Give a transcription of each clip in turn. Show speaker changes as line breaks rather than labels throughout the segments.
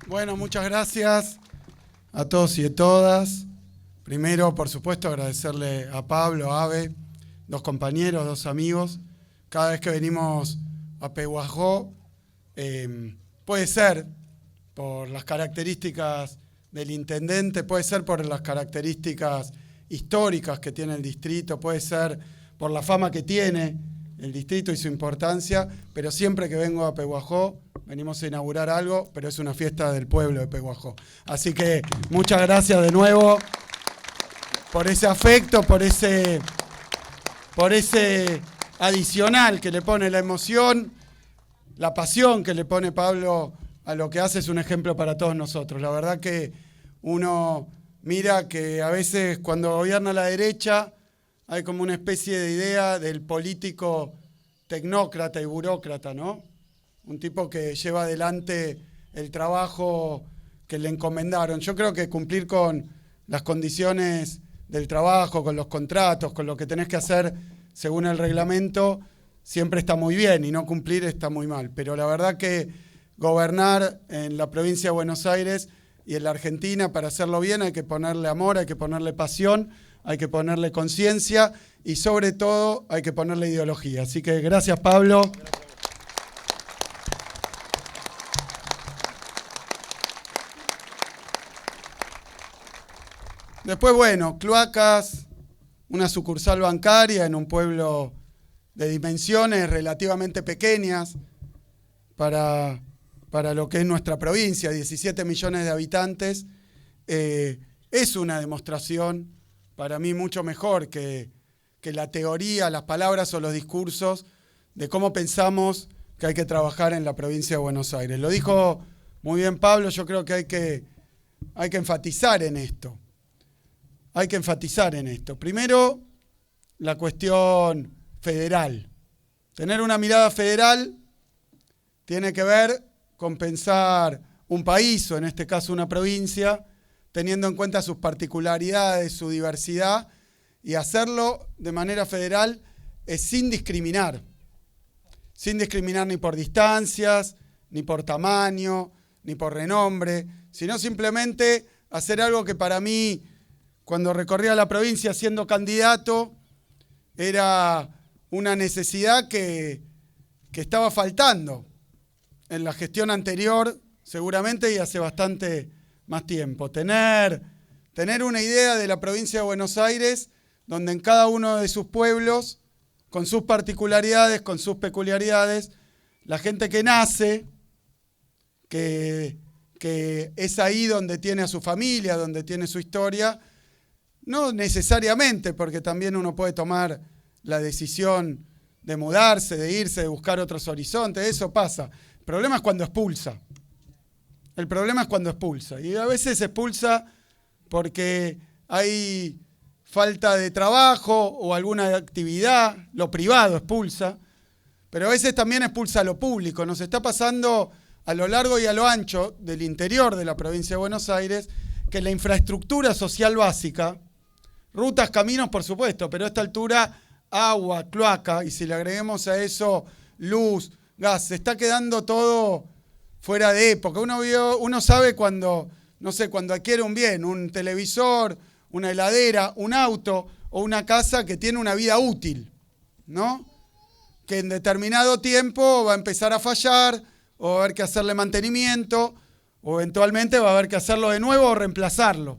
Bueno, muchas gracias a todos y a todas. Primero, por supuesto, agradecerle a Pablo, a Abe, dos compañeros, dos amigos. Cada vez que venimos a Pehuajó, puede ser por las características del intendente, puede ser por las características históricas que tiene el distrito, puede ser por la fama que tiene el distrito y su importancia, pero siempre que vengo a Pehuajó, venimos a inaugurar algo, pero es una fiesta del pueblo de Pehuajó. Así que muchas gracias de nuevo por ese afecto, por ese adicional que le pone la emoción, la pasión que le pone Pablo a lo que hace. Es un ejemplo para todos nosotros. La verdad que uno mira que a veces cuando gobierna la derecha hay como una especie de idea del político tecnócrata y burócrata, ¿no? Un tipo que lleva adelante el trabajo que le encomendaron. Yo creo que cumplir con las condiciones del trabajo, con los contratos, con lo que tenés que hacer según el reglamento, siempre está muy bien, y no cumplir está muy mal. Pero la verdad que gobernar en la provincia de Buenos Aires y en la Argentina, para hacerlo bien, hay que ponerle amor, hay que ponerle pasión, hay que ponerle conciencia y sobre todo hay que ponerle ideología. Así que gracias, Pablo. Después, bueno, cloacas, una sucursal bancaria en un pueblo de dimensiones relativamente pequeñas para lo que es nuestra provincia, 17 millones de habitantes. Es una demostración para mí mucho mejor que la teoría, las palabras o los discursos de cómo pensamos que hay que trabajar en la provincia de Buenos Aires. Lo dijo muy bien Pablo, yo creo que hay que enfatizar en esto. Hay que enfatizar en esto. Primero, la cuestión federal. Tener una mirada federal tiene que ver con pensar un país, o en este caso una provincia, teniendo en cuenta sus particularidades, su diversidad, y hacerlo de manera federal es sin discriminar ni por distancias, ni por tamaño, ni por renombre, sino simplemente hacer algo que para mí, cuando recorría la provincia siendo candidato, era una necesidad que estaba faltando en la gestión anterior, seguramente, y hace bastante más tiempo. Tener una idea de la provincia de Buenos Aires, donde en cada uno de sus pueblos, con sus particularidades, con sus peculiaridades, la gente que nace, que es ahí donde tiene a su familia, donde tiene su historia, no necesariamente, porque también uno puede tomar la decisión de mudarse, de irse, de buscar otros horizontes, eso pasa. El problema es cuando expulsa. Y a veces expulsa porque hay falta de trabajo o alguna actividad, lo privado expulsa, pero a veces también expulsa lo público. Nos está pasando a lo largo y a lo ancho del interior de la provincia de Buenos Aires que la infraestructura social básica, rutas, caminos, por supuesto, pero a esta altura agua, cloaca, y si le agreguemos a eso luz, gas, se está quedando todo fuera de época. Uno sabe cuando adquiere un bien, un televisor, una heladera, un auto o una casa que tiene una vida útil, ¿no? Que en determinado tiempo va a empezar a fallar, o va a haber que hacerle mantenimiento, o eventualmente va a haber que hacerlo de nuevo o reemplazarlo,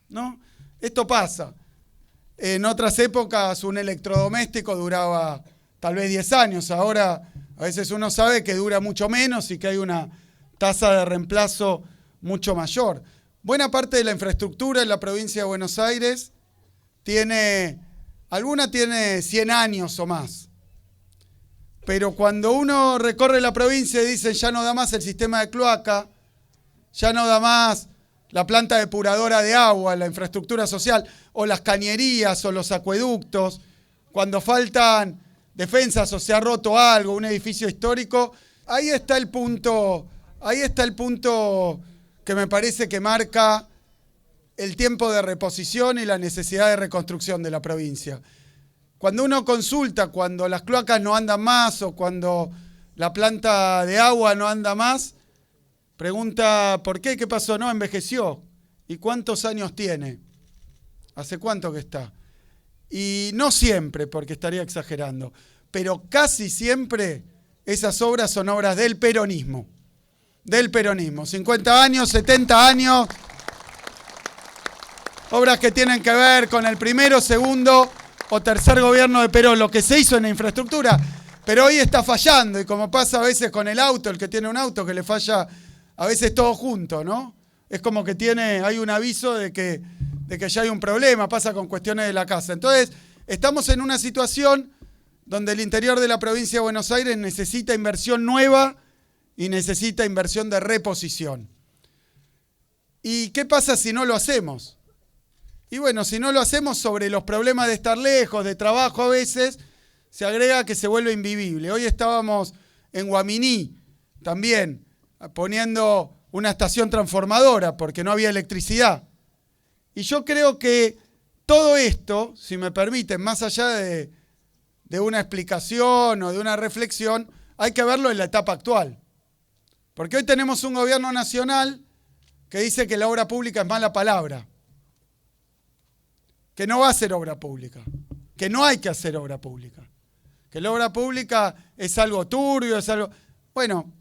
¿no? Esto pasa. En otras épocas un electrodoméstico duraba tal vez 10 años, ahora a veces uno sabe que dura mucho menos y que hay una tasa de reemplazo mucho mayor. Buena parte de la infraestructura en la provincia de Buenos Aires alguna tiene 100 años o más. Pero cuando uno recorre la provincia y dicen ya no da más el sistema de cloaca, ya no da más la planta depuradora de agua, la infraestructura social, o las cañerías o los acueductos, cuando faltan defensas o se ha roto algo, un edificio histórico, ahí está el punto que me parece que marca el tiempo de reposición y la necesidad de reconstrucción de la provincia. Cuando uno consulta, cuando las cloacas no andan más o cuando la planta de agua no anda más, Pregunta, ¿por qué? ¿Qué pasó? No, envejeció. ¿Y cuántos años tiene? ¿Hace cuánto que está? Y no siempre, porque estaría exagerando, pero casi siempre esas obras son obras del peronismo. Del peronismo. 50 años, 70 años. Obras que tienen que ver con el primero, segundo o tercer gobierno de Perón, lo que se hizo en la infraestructura. Pero hoy está fallando, y como pasa a veces con el auto, el que tiene un auto que le falla a veces todo junto, ¿no? Es como que hay un aviso de que ya hay un problema, pasa con cuestiones de la casa. Entonces, estamos en una situación donde el interior de la provincia de Buenos Aires necesita inversión nueva y necesita inversión de reposición. ¿Y qué pasa si no lo hacemos? Y bueno, si no lo hacemos, sobre los problemas de estar lejos, de trabajo a veces, se agrega que se vuelve invivible. Hoy estábamos en Guaminí también poniendo una estación transformadora porque no había electricidad. Y yo creo que todo esto, si me permiten, más allá de una explicación o de una reflexión, hay que verlo en la etapa actual. Porque hoy tenemos un gobierno nacional que dice que la obra pública es mala palabra, que no va a hacer obra pública, que no hay que hacer obra pública, que la obra pública es algo turbio, es algo... Bueno,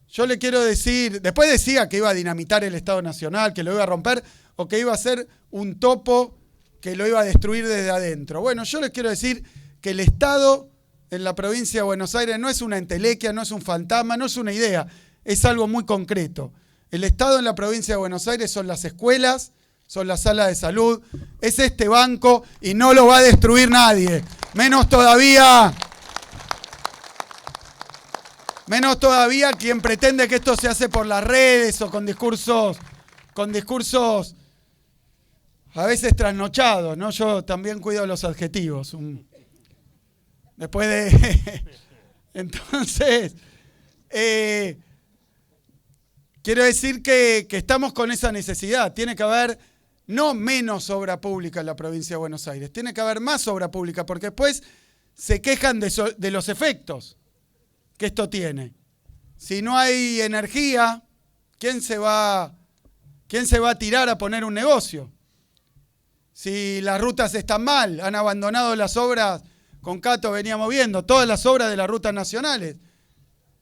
yo le quiero decir, después decía que iba a dinamitar el Estado Nacional, que lo iba a romper, o que iba a ser un topo que lo iba a destruir desde adentro. Bueno, yo les quiero decir que el Estado en la provincia de Buenos Aires no es una entelequia, no es un fantasma, no es una idea, es algo muy concreto. El Estado en la provincia de Buenos Aires son las escuelas, son las salas de salud, es este banco y no lo va a destruir nadie. Menos todavía quien pretende que esto se hace por las redes o con discursos a veces trasnochados, ¿no? Yo también cuido los adjetivos. Después de... Entonces, quiero decir que estamos con esa necesidad. Tiene que haber no menos obra pública en la provincia de Buenos Aires, tiene que haber más obra pública, porque después se quejan de los efectos que esto tiene. Si no hay energía, ¿quién se va a tirar a poner un negocio? Si las rutas están mal, han abandonado las obras, con Cato veníamos viendo, todas las obras de las rutas nacionales.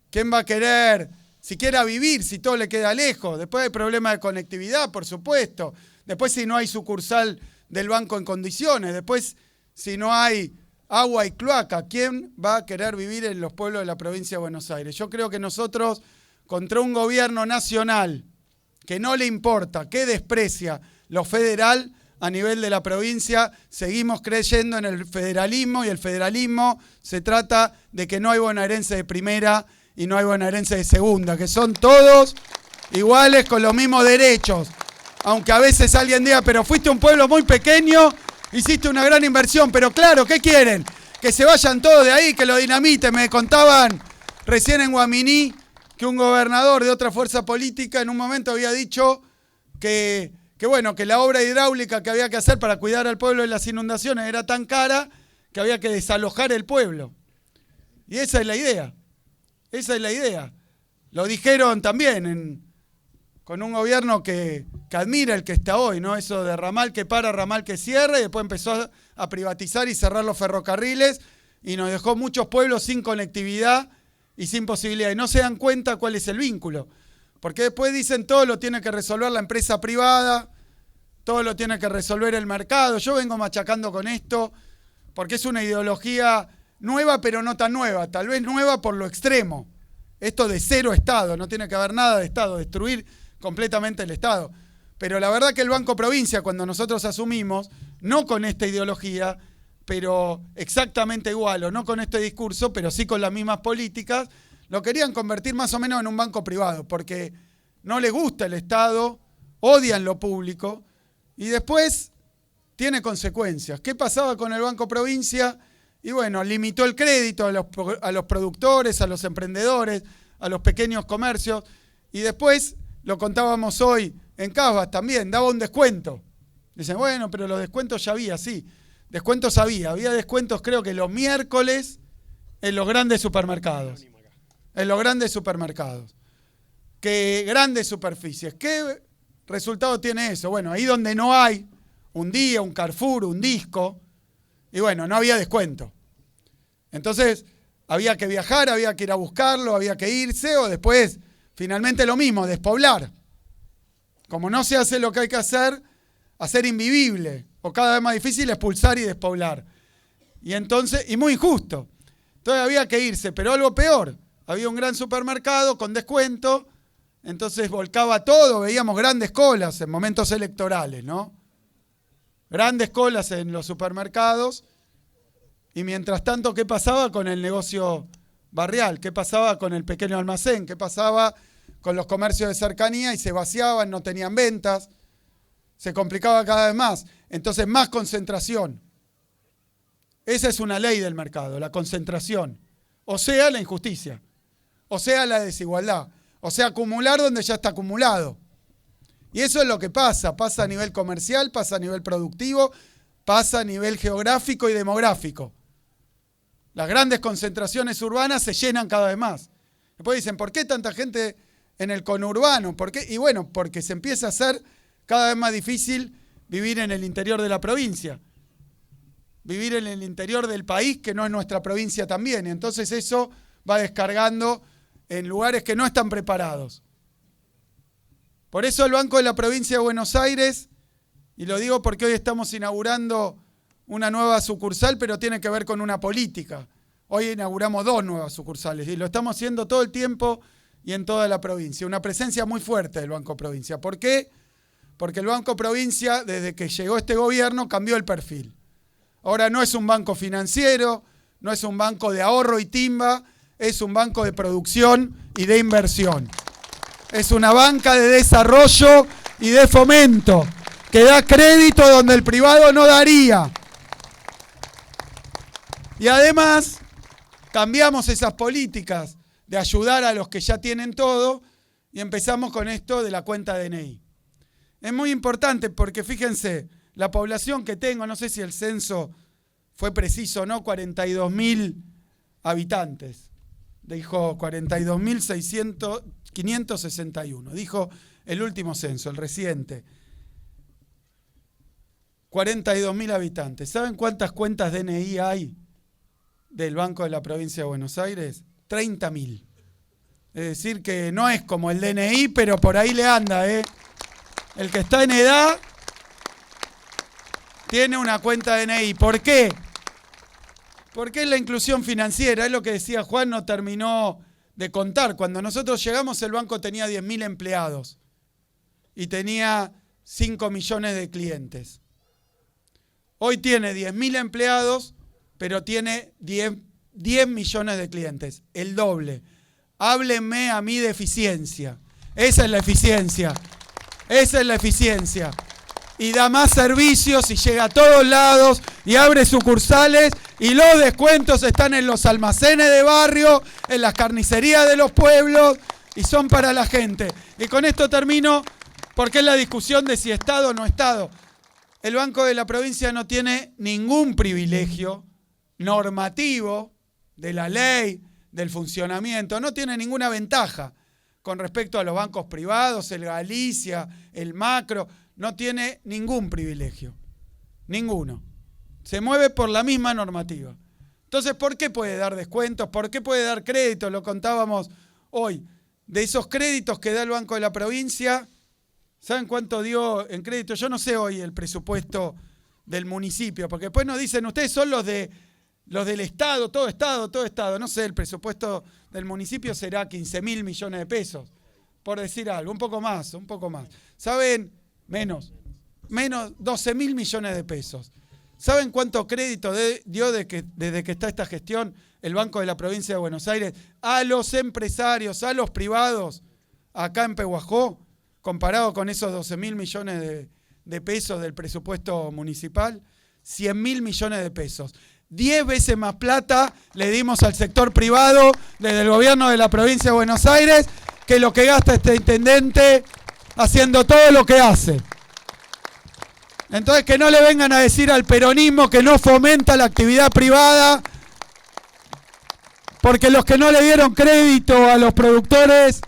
¿Quién va a querer siquiera vivir si todo le queda lejos? Después hay problemas de conectividad, por supuesto. Después si no hay sucursal del banco en condiciones. Después si no hay agua y cloaca. ¿Quién va a querer vivir en los pueblos de la provincia de Buenos Aires? Yo creo que nosotros, contra un gobierno nacional que no le importa, que desprecia lo federal, a nivel de la provincia, seguimos creyendo en el federalismo, y el federalismo se trata de que no hay bonaerense de primera y no hay bonaerense de segunda, que son todos iguales con los mismos derechos. Aunque a veces alguien diga, pero fuiste un pueblo muy pequeño, hiciste una gran inversión, pero claro, ¿qué quieren? Que se vayan todos de ahí, que lo dinamiten. Me contaban recién en Guaminí que un gobernador de otra fuerza política en un momento había dicho que la obra hidráulica que había que hacer para cuidar al pueblo de las inundaciones era tan cara que había que desalojar el pueblo. Y esa es la idea. Esa es la idea. Lo dijeron también con un gobierno que admira el que está hoy, ¿no? Eso de ramal que para, ramal que cierra, y después empezó a privatizar y cerrar los ferrocarriles y nos dejó muchos pueblos sin conectividad y sin posibilidad. Y no se dan cuenta cuál es el vínculo. Porque después dicen todo lo tiene que resolver la empresa privada, todo lo tiene que resolver el mercado. Yo vengo machacando con esto porque es una ideología nueva, pero no tan nueva. Tal vez nueva por lo extremo. Esto de cero Estado, no tiene que haber nada de Estado, destruir completamente el Estado. Pero la verdad que el Banco Provincia, cuando nosotros asumimos, no con esta ideología, pero exactamente igual, o no con este discurso, pero sí con las mismas políticas, lo querían convertir más o menos en un banco privado, porque no les gusta el Estado, odian lo público, y después tiene consecuencias. ¿Qué pasaba con el Banco Provincia? Y bueno, limitó el crédito a los productores, a los emprendedores, a los pequeños comercios, y después, lo contábamos hoy en Casbas también, daba un descuento. Dicen, bueno, pero los descuentos ya había, sí, descuentos había descuentos creo que los miércoles en los grandes supermercados. En los grandes supermercados. que grandes superficies. ¿Qué resultado tiene eso? Bueno, ahí donde no hay un Día, un Carrefour, un Disco, y bueno, no había descuento. Entonces, había que viajar, había que ir a buscarlo, había que irse, o después, finalmente lo mismo, despoblar. Como no se hace lo que hay que hacer invivible, o cada vez más difícil expulsar y despoblar. Y entonces, y muy injusto. Entonces había que irse, pero algo peor. Había un gran supermercado con descuento, entonces volcaba todo, veíamos grandes colas en momentos electorales, ¿no? Grandes colas en los supermercados. Y mientras tanto, ¿qué pasaba con el negocio barrial? ¿Qué pasaba con el pequeño almacén? ¿Qué pasaba con los comercios de cercanía? Y se vaciaban, no tenían ventas, se complicaba cada vez más. Entonces, más concentración. Esa es una ley del mercado, la concentración. O sea, la injusticia. O sea, la desigualdad. O sea, acumular donde ya está acumulado. Y eso es lo que pasa. Pasa a nivel comercial, pasa a nivel productivo, pasa a nivel geográfico y demográfico. Las grandes concentraciones urbanas se llenan cada vez más. Después dicen, ¿por qué tanta gente en el conurbano? ¿Por qué? Y bueno, porque se empieza a hacer cada vez más difícil vivir en el interior de la provincia. Vivir en el interior del país, que no es nuestra provincia también. Y entonces eso va descargando en lugares que no están preparados. Por eso el Banco de la Provincia de Buenos Aires, y lo digo porque hoy estamos inaugurando una nueva sucursal, pero tiene que ver con una política. Hoy inauguramos 2 nuevas sucursales y lo estamos haciendo todo el tiempo y en toda la provincia. Una presencia muy fuerte del Banco Provincia. ¿Por qué? Porque el Banco Provincia, desde que llegó este gobierno, cambió el perfil. Ahora no es un banco financiero, no es un banco de ahorro y timba, es un banco de producción y de inversión. Es una banca de desarrollo y de fomento, que da crédito donde el privado no daría. Y además, cambiamos esas políticas de ayudar a los que ya tienen todo y empezamos con esto de la cuenta DNI. Es muy importante porque fíjense, la población que tengo, no sé si el censo fue preciso o no, 42.000 habitantes. Dijo 42.561, dijo el último censo, el reciente. 42.000 habitantes. ¿Saben cuántas cuentas DNI hay del Banco de la Provincia de Buenos Aires? 30.000. Es decir, que no es como el DNI, pero por ahí le anda, ¿eh? El que está en edad tiene una cuenta DNI. ¿Por qué? Porque es la inclusión financiera, es lo que decía Juan, no terminó de contar. Cuando nosotros llegamos, el banco tenía 10.000 empleados y tenía 5 millones de clientes. Hoy tiene 10.000 empleados, pero tiene 10 millones de clientes, el doble. Háblenme a mí de eficiencia. Esa es la eficiencia. Esa es la eficiencia. Y da más servicios y llega a todos lados y abre sucursales y los descuentos están en los almacenes de barrio, en las carnicerías de los pueblos y son para la gente. Y con esto termino porque es la discusión de si Estado o no Estado. El Banco de la Provincia no tiene ningún privilegio normativo de la ley, del funcionamiento, no tiene ninguna ventaja con respecto a los bancos privados, el Galicia, el Macro, no tiene ningún privilegio, ninguno. Se mueve por la misma normativa. Entonces, ¿por qué puede dar descuentos? ¿Por qué puede dar créditos? Lo contábamos hoy. De esos créditos que da el Banco de la Provincia, ¿saben cuánto dio en crédito? Yo no sé hoy el presupuesto del municipio, porque después nos dicen, ustedes son los del Estado, todo Estado. No sé, el presupuesto del municipio será 15.000 millones de pesos, por decir algo, un poco más. ¿Saben? Menos 12.000 millones de pesos. ¿Saben cuánto crédito dio desde que está esta gestión el Banco de la Provincia de Buenos Aires a los empresarios, a los privados, acá en Pehuajó, comparado con esos 12.000 millones de pesos del presupuesto municipal? 100.000 millones de pesos. 10 veces más plata le dimos al sector privado desde el gobierno de la Provincia de Buenos Aires que lo que gasta este intendente haciendo todo lo que hace. Entonces, que no le vengan a decir al peronismo que no fomenta la actividad privada, porque los que no le dieron crédito a los productores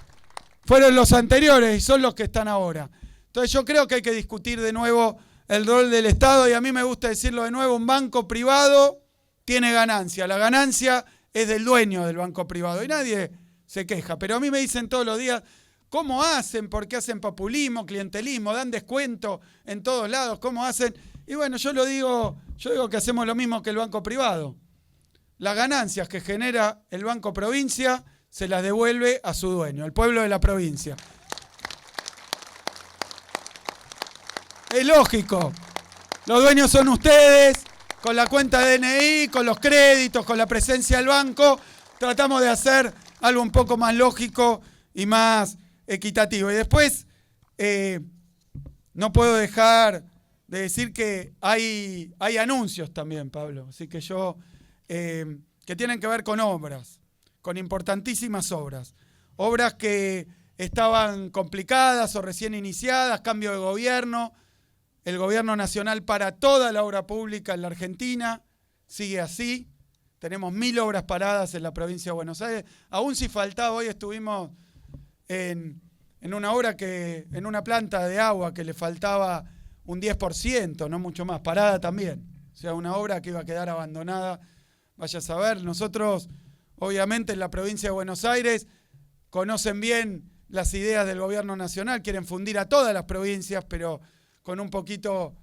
fueron los anteriores y son los que están ahora. Entonces yo creo que hay que discutir de nuevo el rol del Estado, y a mí me gusta decirlo de nuevo: un banco privado tiene ganancia. La ganancia es del dueño del banco privado y nadie se queja. Pero a mí me dicen todos los días: ¿cómo hacen? ¿Por qué hacen populismo, clientelismo? ¿Dan descuento en todos lados? ¿Cómo hacen? Y bueno, yo digo que hacemos lo mismo que el banco privado. Las ganancias que genera el Banco Provincia se las devuelve a su dueño, el pueblo de la provincia. Es lógico. Los dueños son ustedes, con la cuenta DNI, con los créditos, con la presencia del banco. Tratamos de hacer algo un poco más lógico y más equitativo. Y después, no puedo dejar de decir que hay anuncios también, Pablo. Así que que tienen que ver con obras, con importantísimas obras. Obras que estaban complicadas o recién iniciadas, cambio de gobierno. El gobierno nacional para toda la obra pública en la Argentina sigue así. Tenemos 1000 obras paradas en la provincia de Buenos Aires. Aún si faltaba, hoy estuvimos en una obra en una planta de agua que le faltaba un 10%, no mucho más, parada también. O sea, una obra que iba a quedar abandonada, vaya a saber. Nosotros, obviamente, en la provincia de Buenos Aires, conocen bien las ideas del gobierno nacional, quieren fundir a todas las provincias, pero con un poquito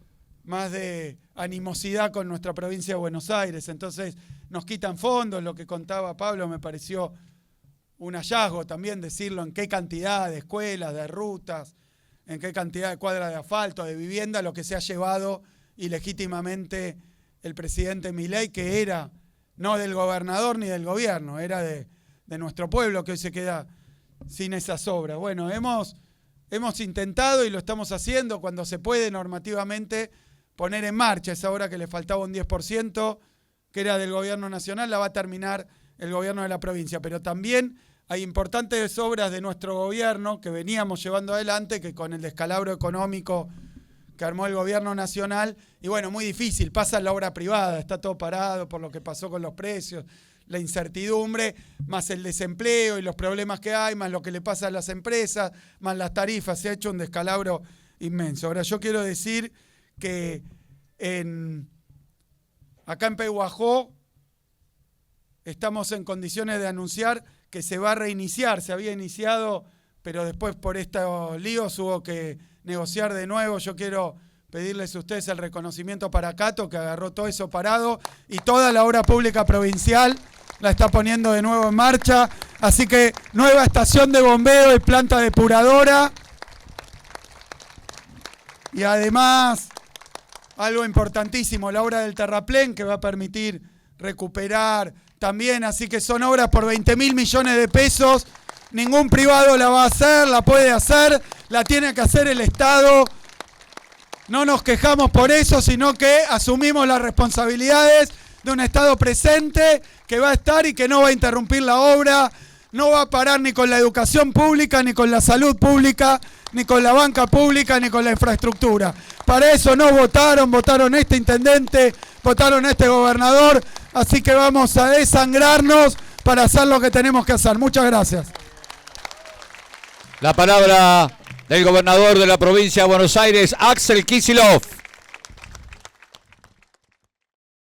más de animosidad con nuestra provincia de Buenos Aires. Entonces nos quitan fondos. Lo que contaba Pablo me pareció un hallazgo también, decirlo: en qué cantidad de escuelas, de rutas, en qué cantidad de cuadras de asfalto, de vivienda, lo que se ha llevado ilegítimamente el presidente Milei, que era no del gobernador ni del gobierno, era de nuestro pueblo, que hoy se queda sin esas obras. Bueno, hemos intentado, y lo estamos haciendo cuando se puede normativamente, poner en marcha esa obra que le faltaba un 10%, que era del gobierno nacional, la va a terminar el gobierno de la provincia. Pero también hay importantes obras de nuestro gobierno que veníamos llevando adelante, que con el descalabro económico que armó el gobierno nacional, y bueno, muy difícil, pasa la obra privada, está todo parado por lo que pasó con los precios, la incertidumbre, más el desempleo y los problemas que hay, más lo que le pasa a las empresas, más las tarifas. Se ha hecho un descalabro inmenso. Ahora, yo quiero decir que acá en Pehuajó estamos en condiciones de anunciar que se va a reiniciar. Se había iniciado, pero después por estos líos hubo que negociar de nuevo. Yo quiero pedirles a ustedes el reconocimiento para Cato, que agarró todo eso parado, y toda la obra pública provincial la está poniendo de nuevo en marcha. Así que nueva estación de bombeo y planta depuradora. Y además, algo importantísimo, la obra del terraplén, que va a permitir recuperar también. Así que son obras por 20.000 millones de pesos. Ningún privado la va a hacer, la puede hacer, la tiene que hacer el Estado. No nos quejamos por eso, sino que asumimos las responsabilidades de un Estado presente que va a estar y que no va a interrumpir la obra, no va a parar ni con la educación pública, ni con la salud pública, ni con la banca pública, ni con la infraestructura. Para eso no votaron este intendente, votaron a este gobernador, así que vamos a desangrarnos para hacer lo que tenemos que hacer. Muchas gracias.
La palabra del gobernador de la provincia de Buenos Aires, Axel Kicillof.